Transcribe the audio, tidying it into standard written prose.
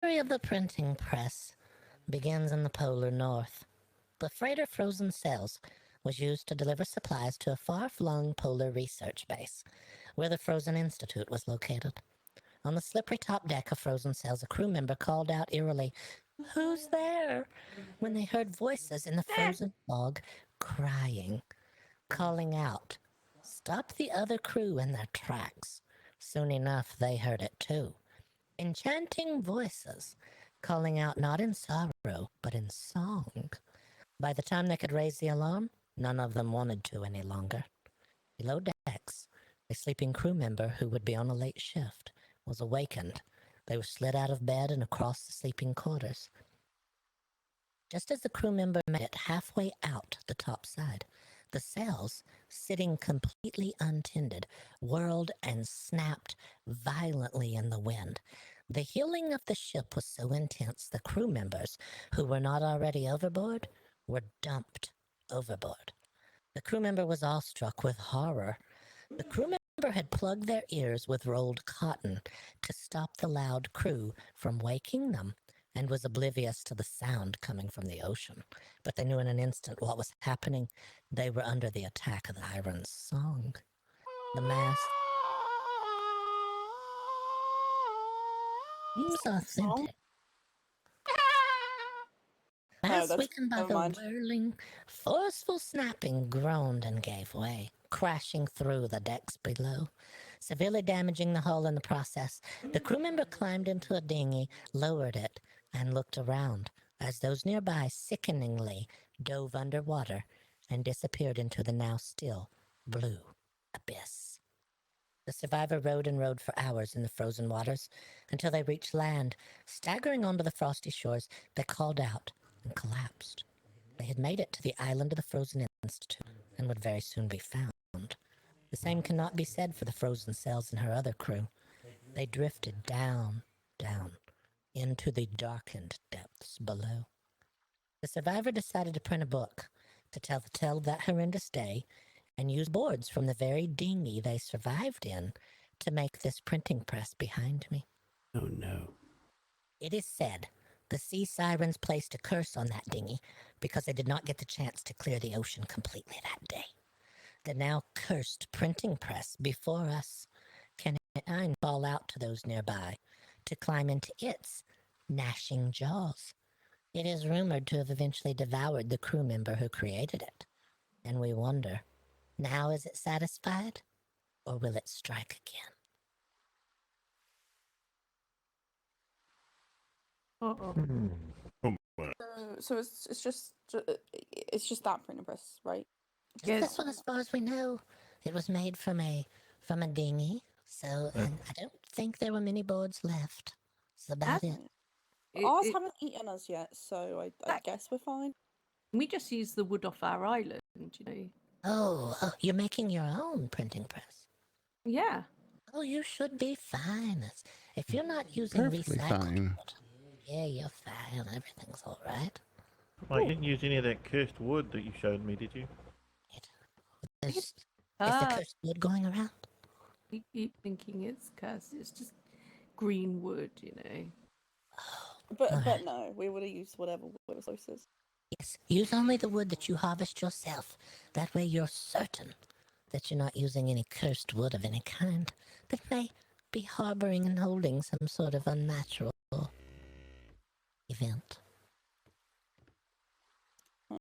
history of the printing press begins in the polar north. The freighter Frozen Cells was used to deliver supplies to a far-flung polar research base, where the Frozen Institute was located. On the slippery top deck of Frozen Cells, a crew member called out eerily, "Who's there?" when they heard voices in the frozen fog crying, calling out. Stopped the other crew in their tracks. Soon enough, they heard it too. Enchanting voices, calling out not in sorrow, but in song. By the time they could raise the alarm, none of them wanted to any longer. Below decks, a sleeping crew member who would be on a late shift was awakened. They were slid out of bed and across the sleeping quarters. Just as the crew member made it halfway out the top side, the sails, sitting completely untended, whirled and snapped violently in the wind. The heeling of the ship was so intense the crew members, who were not already overboard, were dumped overboard. The crew member was awestruck with horror. The crew member had plugged their ears with rolled cotton to stop the loud crew from waking them and was oblivious to the sound coming from the ocean. But they knew in an instant what was happening. They were under the attack of the Iron's song. The mast seems authentic. Mass weakened by the whirling, forceful snapping groaned and gave way, crashing through the decks below, severely damaging the hull in the process. The crew member climbed into a dinghy, lowered it, and looked around as those nearby sickeningly dove underwater and disappeared into the now still blue abyss. The survivor rowed and rowed for hours in the frozen waters until they reached land. Staggering onto the frosty shores, they called out and collapsed. They had made it to the island of the Frozen Institute and would very soon be found. The same cannot be said for the Frozen Cells and her other crew. They drifted down, down, into the darkened depths below. The survivor decided to print a book to tell the tale of that horrendous day and use boards from the very dinghy they survived in to make this printing press behind me. Oh no. It is said the sea sirens placed a curse on that dinghy because they did not get the chance to clear the ocean completely that day. The now cursed printing press before us can fall out to those nearby to climb into its gnashing jaws. It is rumored to have eventually devoured the crew member who created it. And we wonder, now is it satisfied, or will it strike again? So it's just that printing press, right? Just this one, as far as we know. It was made from a dinghy, so I don't think there were many boards left. That's about it. Ours haven't eaten us yet, so I guess we're fine. We just use the wood off our island, you know. Oh, you're making your own printing press? Yeah. Oh, you should be fine. If you're not using Perfectly recycled fine. wood, yeah, you're fine. Everything's all right. Well, you didn't use any of that cursed wood that you showed me, did you? Is the cursed wood going around? You keep thinking it's cursed. It's just green wood, you know. But no, we would have used whatever wood was closest. Yes, use only the wood that you harvest yourself. That way you're certain that you're not using any cursed wood of any kind that may be harboring and holding some sort of unnatural event.